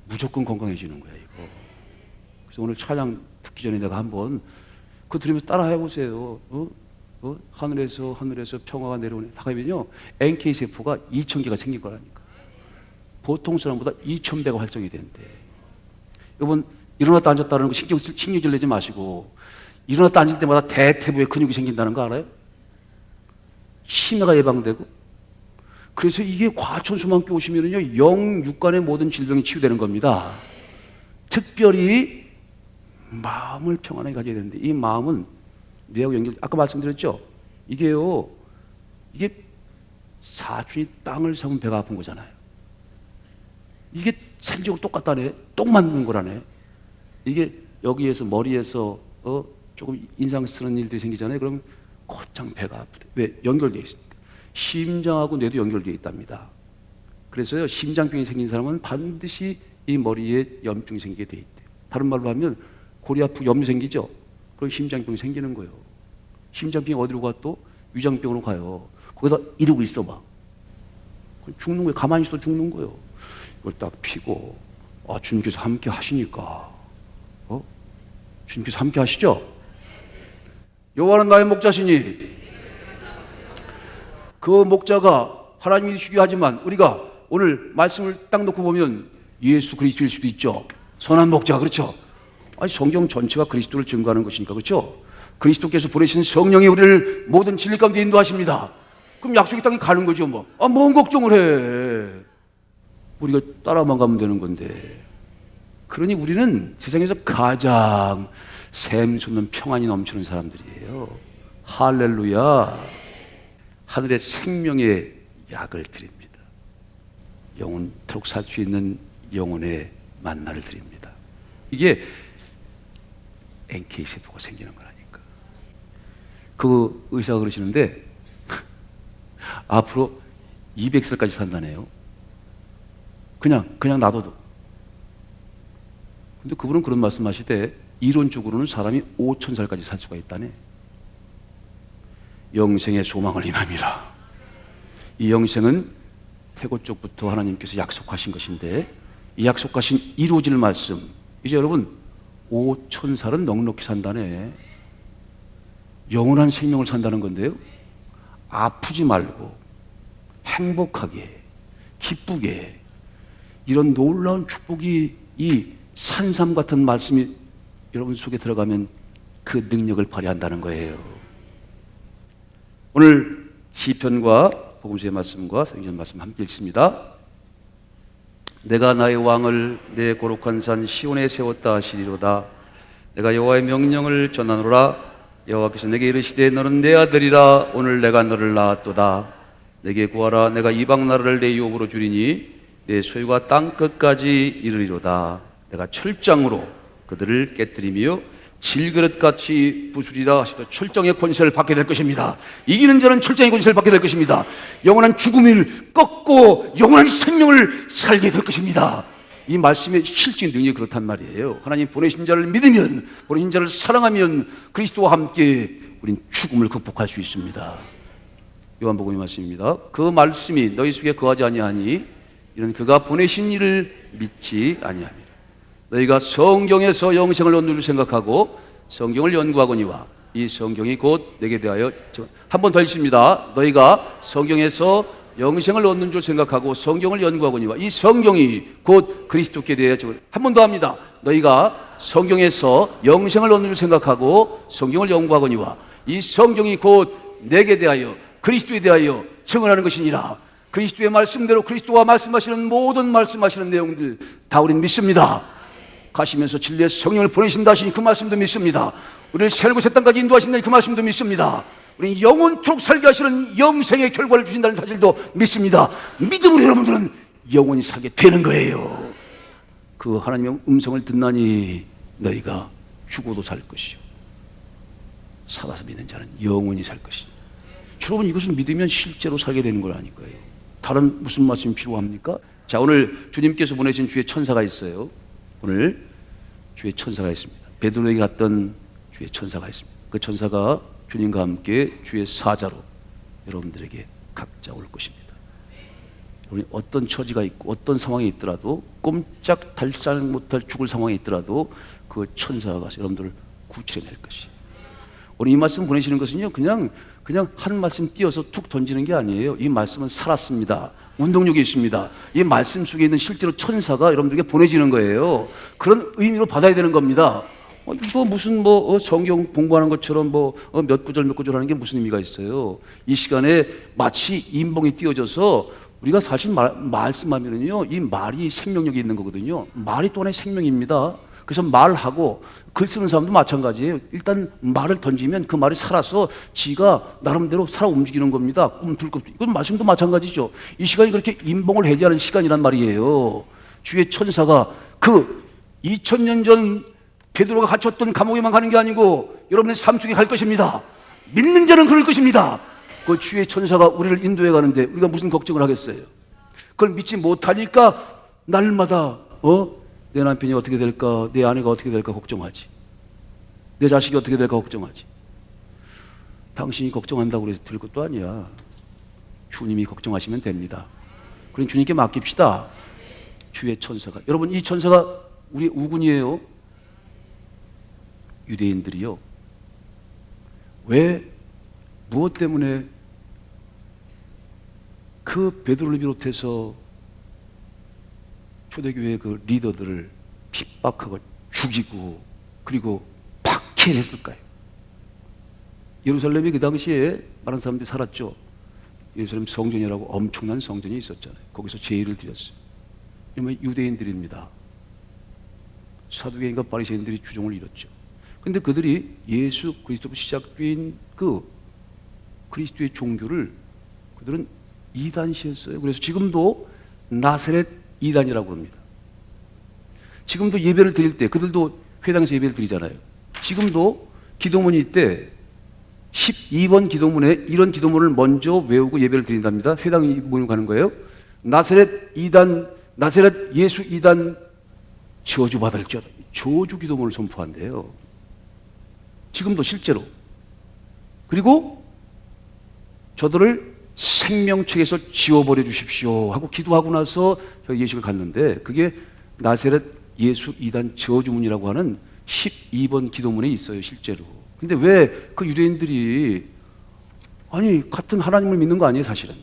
무조건 건강해지는 거야 이거. 그래서 오늘 찬양 듣기 전에 내가 한번 그거 들으면서 따라 해보세요. 하늘에서 평화가 내려오네. 다 가면요 NK세포가 2000개가 생긴 거라니까. 보통 사람보다 2000배가 활성이 된대. 여러분 일어났다 앉았다는 거 신경질 내지 마시고 일어났다 앉을 때마다 대퇴부에 근육이 생긴다는 거 알아요? 치매가 예방되고 그래서 이게 과천수만교 오시면은요, 영육간의 모든 질병이 치유되는 겁니다. 특별히 마음을 평안하게 가져야 되는데, 이 마음은 뇌하고 연결, 아까 말씀드렸죠? 이게요, 이게 사촌이 땅을 사면 배가 아픈 거잖아요. 이게 생적으로 똑같다네. 똑 맞는 거라네. 이게 여기에서 머리에서 조금 인상 쓰는 일들이 생기잖아요. 그러면 곧장 배가 아프대. 왜? 연결되어 있으니까. 심장하고 뇌도 연결되어 있답니다. 그래서요, 심장병이 생긴 사람은 반드시 이 머리에 염증이 생기게 돼 있대요. 다른 말로 하면 골이 아프고 염려 생기죠? 그럼 심장병이 생기는 거예요. 심장병이 어디로 가? 또 위장병으로 가요. 거기다 이러고 있어 봐. 죽는 거예요. 가만히 있어도 죽는 거예요. 이걸 딱 피고, 주님께서 함께 하시니까, 주님께서 함께 하시죠? 여호와는 나의 목자시니, 그 목자가 하나님이 주시기 하지만 우리가 오늘 말씀을 딱 놓고 보면 예수 그리스도일 수도 있죠. 선한 목자, 그렇죠? 아니, 성경 전체가 그리스도를 증거하는 것이니까, 그렇죠? 그리스도께서 보내신 성령이 우리를 모든 진리 가운데 인도하십니다. 그럼 약속의 땅에 가는 거죠, 뭐. 뭔 걱정을 해. 우리가 따라만 가면 되는 건데. 그러니 우리는 세상에서 가장 샘솟는 평안이 넘치는 사람들이에요. 할렐루야. 하늘의 생명의 약을 드립니다. 영원토록 살 수 있는 영혼의 만나를 드립니다. 이게 NK세포가 생기는 거라니까. 그 의사가 그러시는데 앞으로 200살까지 산다네요. 그냥 놔둬도. 근데 그분은 그런 말씀하시되 이론적으로는 사람이 5000살까지 살 수가 있다네. 영생의 소망을 인함이라. 이 영생은 태고 쪽부터 하나님께서 약속하신 것인데, 이 약속하신 이루어질 말씀, 이제 여러분 5000살은 넉넉히 산다네. 영원한 생명을 산다는 건데요, 아프지 말고 행복하게 기쁘게, 이런 놀라운 축복이 이 산삼 같은 말씀이 여러분 속에 들어가면 그 능력을 발휘한다는 거예요. 오늘 시편과 복음서의 말씀과 성경 말씀 함께 읽습니다. 내가 나의 왕을 내 거룩한 산 시온에 세웠다 하시리로다. 내가 여호와의 명령을 전하노라. 여호와께서 내게 이르시되 너는 내 아들이라. 오늘 내가 너를 낳았도다. 내게 구하라. 내가 이방 나라를 내 유업으로 주리니 내 소유가 땅 끝까지 이르리로다. 내가 철장으로 그들을 깨뜨리며 질그릇같이 부수리라 하시고 철장의 권세를 받게 될 것입니다. 이기는 자는 철장의 권세를 받게 될 것입니다. 영원한 죽음을 꺾고 영원한 생명을 살게 될 것입니다. 이 말씀의 실질 능력이 그렇단 말이에요. 하나님 보내신 자를 믿으면, 보내신 자를 사랑하면 그리스도와 함께 우린 죽음을 극복할 수 있습니다. 요한복음의 말씀입니다. 그 말씀이 너희 속에 거하지 아니하니 이는 그가 보내신 이를 믿지 아니함이라. 너희가 성경에서 영생을 얻는 줄 생각하고 성경을 연구하거니와 이 성경이 곧 내게 대하여, 한 번 더 읽습니다. 너희가 성경에서 영생을 얻는 줄 생각하고 성경을 연구하거니와 이 성경이 곧 그리스도께 대하여, 한 번 더 합니다. 너희가 성경에서 영생을 얻는 줄 생각하고 성경을 연구하거니와 이 성경이 곧 내게 대하여 그리스도에 대하여 증언하는 것이니라. 그리스도의 말씀대로 그리스도가 말씀하시는 모든 말씀하시는 내용들 다 우리는 믿습니다. 가시면서 진리의 성령을 보내신다 하시니 그 말씀도 믿습니다. 우리를 새 곳의 땅까지 인도하신다니 그 말씀도 믿습니다. 우리는 영원토록 살게 하시는 영생의 결과를 주신다는 사실도 믿습니다. 믿음으로 여러분들은 영원히 살게 되는 거예요. 그 하나님의 음성을 듣나니 너희가 죽어도 살 것이요 살아서 믿는 자는 영원히 살 것이요. 여러분, 이것을 믿으면 실제로 살게 되는 거라니까요. 다른 무슨 말씀이 필요합니까? 자, 오늘 주님께서 보내신 주의 천사가 있어요. 오늘 주의 천사가 있습니다. 베드로에게 갔던 주의 천사가 있습니다. 그 천사가 주님과 함께 주의 사자로 여러분들에게 각자 올 것입니다. 여러분이 어떤 처지가 있고 어떤 상황에 있더라도, 꼼짝 달싹 못할 죽을 상황에 있더라도 그 천사가 가서 여러분들을 구출해낼 것이에요. 오늘 이 말씀 보내시는 것은요, 그냥 한 말씀 띄어서 툭 던지는 게 아니에요. 이 말씀은 살았습니다. 운동력이 있습니다. 이 말씀 속에 있는 실제로 천사가 여러분들에게 보내지는 거예요. 그런 의미로 받아야 되는 겁니다. 이거 무슨 성경 공부하는 것처럼 몇 구절 하는 게 무슨 의미가 있어요? 이 시간에 마치 인봉이 띄어져서 우리가 사실 말씀하면은요, 이 말이 생명력이 있는 거거든요. 말이 또 하나의 생명입니다. 그래서 말하고 글 쓰는 사람도 마찬가지예요. 일단 말을 던지면 그 말이 살아서 지가 나름대로 살아 움직이는 겁니다. 꿈틀꿈틀. 이건 말씀도 마찬가지죠. 이 시간이 그렇게 임봉을 해제하는 시간이란 말이에요. 주의 천사가 그 2000년 전 베드로가 갇혔던 감옥에만 가는 게 아니고 여러분의 삶 속에 갈 것입니다. 믿는 자는 그럴 것입니다. 그 주의 천사가 우리를 인도해 가는데 우리가 무슨 걱정을 하겠어요? 그걸 믿지 못하니까 날마다 내 남편이 어떻게 될까, 내 아내가 어떻게 될까 걱정하지. 내 자식이 어떻게 될까 걱정하지. 당신이 걱정한다고 해서 될 것도 아니야. 주님이 걱정하시면 됩니다. 그럼 주님께 맡깁시다. 주의 천사가. 여러분, 이 천사가 우리의 우군이에요. 유대인들이요. 왜, 무엇 때문에 그 베드로를 비롯해서 초대교회의 그 리더들을 핍박하고 죽이고 그리고 박해했을까요? 예루살렘이 그 당시에 많은 사람들이 살았죠. 예루살렘 성전이라고 엄청난 성전이 있었잖아요. 거기서 제의를 드렸어요. 이러면 유대인들입니다. 사두개인과 바리새인들이 주종을 이뤘죠. 근데 그들이 예수 그리스도로 시작된 그 그리스도의 종교를 그들은 이단시했어요. 그래서 지금도 나사렛 이단이라고 합니다. 지금도 예배를 드릴 때 그들도 회당에서 예배를 드리잖아요. 지금도 기도문일 때 12번 기도문에 이런 기도문을 먼저 외우고 예배를 드린답니다. 회당에 모임 가는 거예요. 나사렛 이단, 나사렛 예수 이단 저주받을 줄 저주 기도문을 선포한대요. 지금도 실제로. 그리고 저들을 생명책에서 지워버려 주십시오 하고 기도하고 나서 예식을 갔는데 그게 나사렛 예수 이단 저주문이라고 하는 12번 기도문에 있어요, 실제로. 근데 왜 그 유대인들이 아니 같은 하나님을 믿는 거 아니에요, 사실은.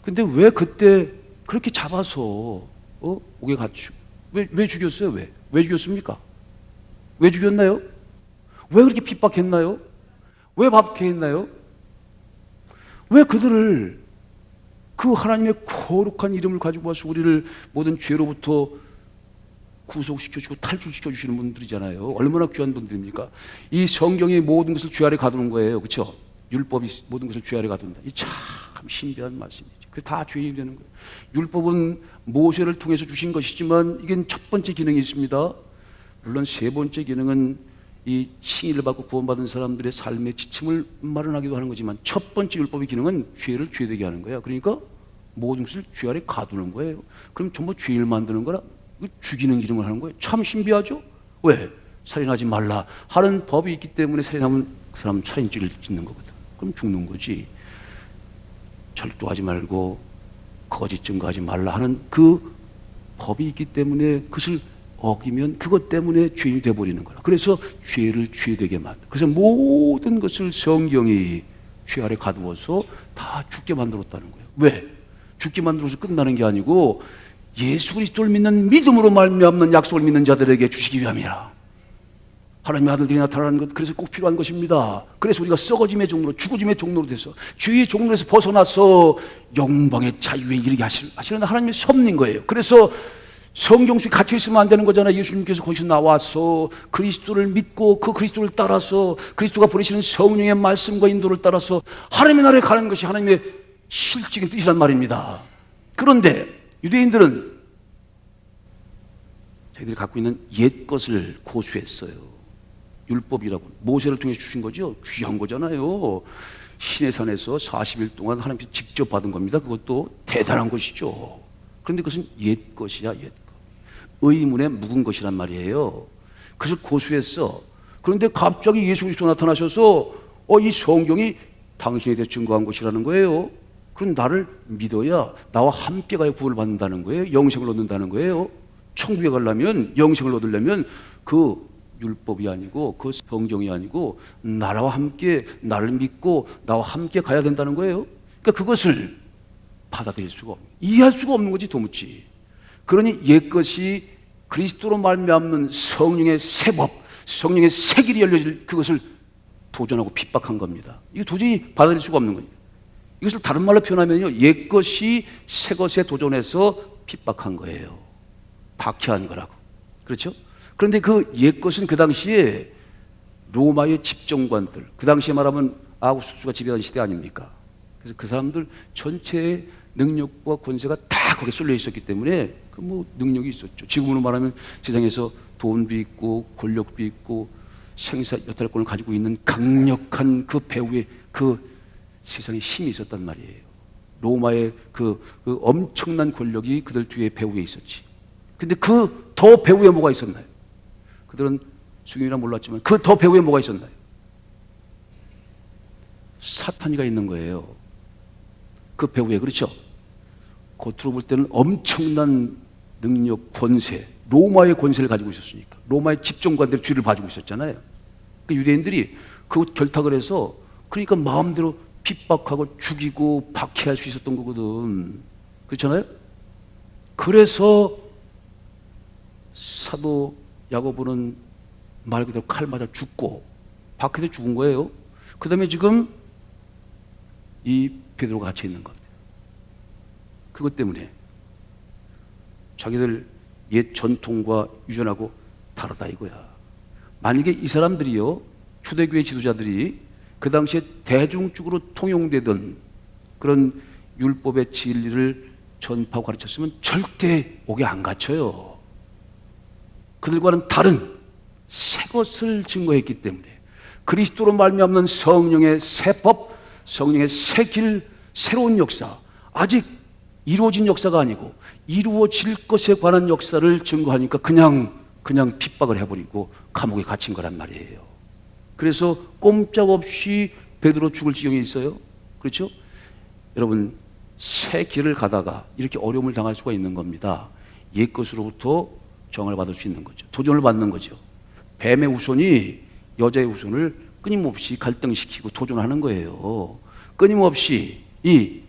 근데 왜 그때 그렇게 잡아서 옥에 갇히고 왜 죽였어요? 왜 죽였습니까? 왜 죽였나요? 왜 그렇게 핍박했나요? 왜 박해했나요? 왜 그들을 그 하나님의 거룩한 이름을 가지고 와서 우리를 모든 죄로부터 구속시켜주고 탈출시켜주시는 분들이잖아요. 얼마나 귀한 분들입니까? 이 성경의 모든 것을 죄 아래 가두는 거예요. 그렇죠? 율법이 모든 것을 죄 아래 가둔다. 이 참 신비한 말씀이죠. 그게 다 죄인이 되는 거예요. 율법은 모세를 통해서 주신 것이지만 이게 첫 번째 기능이 있습니다. 물론 세 번째 기능은 이 칭의를 받고 구원받은 사람들의 삶의 지침을 마련하기도 하는 거지만 첫 번째 율법의 기능은 죄를 죄되게 하는 거예요. 그러니까 모든 것을 죄 아래 가두는 거예요. 그럼 전부 죄를 만드는 거라 죽이는 기능을 하는 거예요. 참 신비하죠? 왜? 살인하지 말라 하는 법이 있기 때문에 살인하면 그 사람은 살인죄를 짓는 거거든. 그럼 죽는 거지. 절도하지 말고 거짓 증거하지 말라 하는 그 법이 있기 때문에 그것을 어기면 그것 때문에 죄인이 되어버리는 거라. 그래서 죄를 죄되게 만들. 그래서 모든 것을 성경이 죄 아래 가두어서 다 죽게 만들었다는 거예요. 왜? 죽게 만들어서 끝나는 게 아니고 예수 그리스도를 믿는 믿음으로 말미암는 약속을 믿는 자들에게 주시기 위함이라. 하나님의 아들들이 나타나는 것, 그래서 꼭 필요한 것입니다. 그래서 우리가 썩어짐의 종로로, 죽어짐의 종로로 돼서 죄의 종로에서 벗어나서 영광의 자유에 이르게 하시는 하나님의 섭리인 거예요. 그래서 성경 속에 갇혀 있으면 안 되는 거잖아요. 예수님께서 거기서 나와서 그리스도를 믿고 그 그리스도를 따라서 그리스도가 보내시는 성령의 말씀과 인도를 따라서 하나님의 나라에 가는 것이 하나님의 실질적인 뜻이란 말입니다. 그런데 유대인들은 자기들이 갖고 있는 옛 것을 고수했어요. 율법이라고 모세를 통해 주신 거죠. 귀한 거잖아요. 신의 산에서 40일 동안 하나님께서 직접 받은 겁니다. 그것도 대단한 것이죠. 그런데 그것은 옛 것이야, 옛 것. 의문에 묵은 것이란 말이에요. 그래서 고수했어. 그런데 갑자기 예수 그리스도 나타나셔서 이 성경이 당신에 대해 증거한 것이라는 거예요. 그럼 나를 믿어야 나와 함께 가야 구원을 받는다는 거예요. 영생을 얻는다는 거예요. 천국에 가려면, 영생을 얻으려면 그 율법이 아니고 그 성경이 아니고 나와 함께, 나를 믿고 나와 함께 가야 된다는 거예요. 그러니까 그것을 받아들일 수가 없는, 이해할 수가 없는 거지 도무지. 그러니 옛것이 그리스도로 말미암는 성령의 새 법, 성령의 새 길이 열려질 그것을 도전하고 핍박한 겁니다. 이거 도저히 받아들일 수가 없는 거예요. 이것을 다른 말로 표현하면요, 옛것이 새것에 도전해서 핍박한 거예요. 박해한 거라고. 그렇죠? 그런데 그 옛것은 그 당시에 로마의 집정관들, 그 당시에 말하면 아우구스투스가 지배하는 시대 아닙니까? 그래서 그 사람들 전체의 능력과 권세가 다 거기에 쏠려 있었기 때문에 그 뭐 능력이 있었죠. 지금으로 말하면 세상에서 돈도 있고 권력도 있고 생사 여탈권을 가지고 있는 강력한 그 배후에 그 세상에 힘이 있었단 말이에요. 로마의 그 엄청난 권력이 그들 뒤에 배후에 있었지. 근데 그 더 배후에 뭐가 있었나요? 그들은 수경이라 몰랐지만 그 더 배후에 뭐가 있었나요? 사탄이가 있는 거예요. 그 배후에. 그렇죠? 겉으로 볼 때는 엄청난 능력, 권세, 로마의 권세를 가지고 있었으니까. 로마의 집정관들의 뒤를 봐주고 있었잖아요. 그 유대인들이 그것 결탁을 해서 그러니까 마음대로 핍박하고 죽이고 박해할 수 있었던 거거든. 그렇잖아요? 그래서 사도 야고보는 말 그대로 칼 맞아 죽고 박해돼 죽은 거예요. 그 다음에 지금 이 베드로가 갇혀 있는 겁니다. 그것 때문에 자기들 옛 전통과 유전하고 다르다 이거야. 만약에 이 사람들이요, 초대교회 지도자들이 그 당시에 대중적으로 통용되던 그런 율법의 진리를 전파하고 가르쳤으면 절대 옥에 안 갇혀요. 그들과는 다른 새 것을 증거했기 때문에 그리스도로 말미암는 성령의 새 법, 성령의 새 길, 새로운 역사, 아직 이루어진 역사가 아니고 이루어질 것에 관한 역사를 증거하니까 그냥 핍박을 해버리고 감옥에 갇힌 거란 말이에요. 그래서 꼼짝없이 베드로 죽을 지경에 있어요. 그렇죠? 여러분, 새 길을 가다가 이렇게 어려움을 당할 수가 있는 겁니다. 옛것으로부터 정을 받을 수 있는 거죠. 도전을 받는 거죠. 뱀의 후손이 여자의 후손을 끊임없이 갈등시키고 도전하는 거예요. 끊임없이 이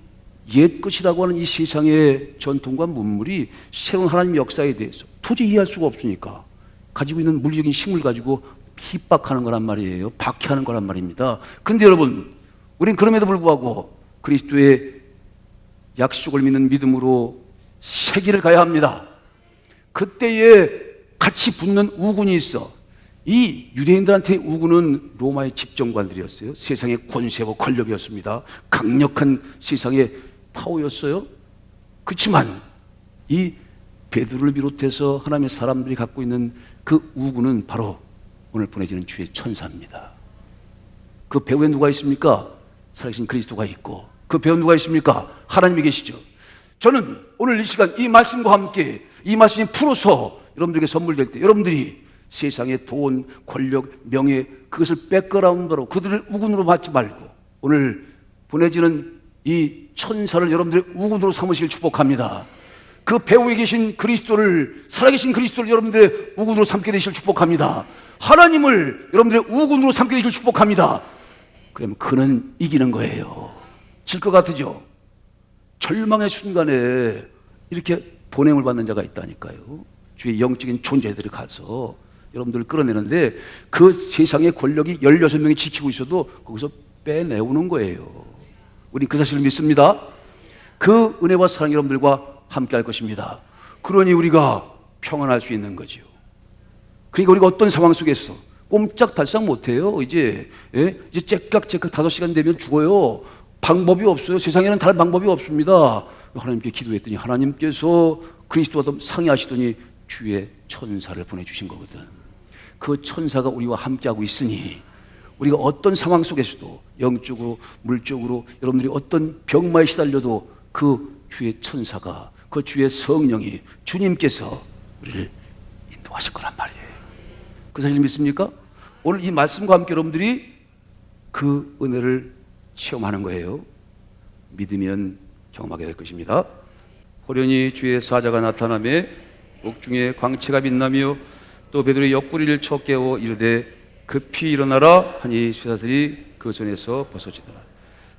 옛것이라고 하는 이 세상의 전통과 문물이 새로운 하나님의 역사에 대해서 도저히 이해할 수가 없으니까 가지고 있는 물리적인 힘을 가지고 핍박하는 거란 말이에요. 박해하는 거란 말입니다. 근데 여러분, 우린 그럼에도 불구하고 그리스도의 약속을 믿는 믿음으로 새 길을 가야 합니다. 그때에 같이 붙는 우군이 있어. 이 유대인들한테 우군은 로마의 집정관들이었어요. 세상의 권세와 권력이었습니다. 강력한 세상의 파워였어요. 그렇지만 이 베드로를 비롯해서 하나님의 사람들이 갖고 있는 그 우군은 바로 오늘 보내지는 주의 천사입니다. 그 배후에 누가 있습니까? 살아계신 그리스도가 있고, 그 배후에 누가 있습니까? 하나님이 계시죠. 저는 오늘 이 시간 이 말씀과 함께 이 말씀이 풀어서 여러분들에게 선물될 때 여러분들이 세상의 돈, 권력, 명예 그것을 백그라운드로 그들을 우군으로 받지 말고 오늘 보내지는 이 천사를 여러분들의 우군으로 삼으시길 축복합니다. 그 배후에 계신 그리스도를, 살아계신 그리스도를 여러분들의 우군으로 삼게 되시길 축복합니다. 하나님을 여러분들의 우군으로 삼게 되시길 축복합니다. 그러면 그는 이기는 거예요. 질 것 같으죠? 절망의 순간에 이렇게 보냄을 받는 자가 있다니까요. 주의 영적인 존재들이 가서 여러분들을 끌어내는데 그 세상의 권력이 16명이 지키고 있어도 거기서 빼내오는 거예요. 우리 그 사실을 믿습니다. 그 은혜와 사랑이 여러분들과 함께 할 것입니다. 그러니 우리가 평안할 수 있는 거죠. 그러니까 우리가 어떤 상황 속에서 꼼짝달싹 못해요. 이제 째깍 5시간 되면 죽어요. 방법이 없어요. 세상에는 다른 방법이 없습니다. 하나님께 기도했더니 하나님께서 그리스도와 상의하시더니 주의 천사를 보내주신 거거든. 그 천사가 우리와 함께하고 있으니 우리가 어떤 상황 속에서도 영적으로 물적으로 여러분들이 어떤 병마에 시달려도 그 주의 천사가, 그 주의 성령이, 주님께서 우리를 인도하실 거란 말이에요. 그 사실 믿습니까? 오늘 이 말씀과 함께 여러분들이 그 은혜를 체험하는 거예요. 믿으면 경험하게 될 것입니다. 호련히 주의 사자가 나타나며 옥중에 광채가 빛나며 또 베드로의 옆구리를 쳐 깨워 이르되 급히 일어나라 하니 쇠사슬이 그 손에서 벗어지더라.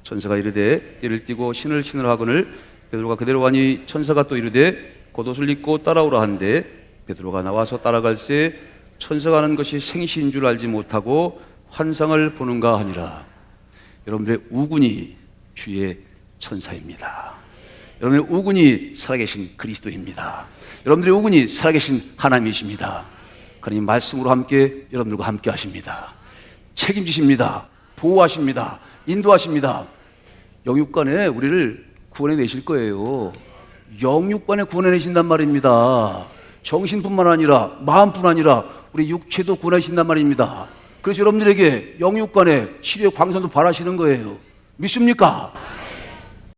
천사가 이르되 띠를 띠고 신을 신으라 하거늘 베드로가 그대로 하니 천사가 또 이르되 겉옷을 입고 따라오라 하는데 베드로가 나와서 따라갈새 천사가 하는 것이 생시인 줄 알지 못하고 환상을 보는가 하니라. 여러분들의 우군이 주의 천사입니다. 여러분의 우군이 살아계신 그리스도입니다. 여러분들의 우군이 살아계신 하나님이십니다. 하나님 말씀으로 함께 여러분들과 함께 하십니다. 책임지십니다. 보호하십니다. 인도하십니다. 영육간에 우리를 구원해내실 거예요. 영육간에 구원해내신단 말입니다. 정신뿐만 아니라 마음뿐 아니라 우리 육체도 구원하신단 말입니다. 그래서 여러분들에게 영육간에 치료의 광선도 바라시는 거예요. 믿습니까?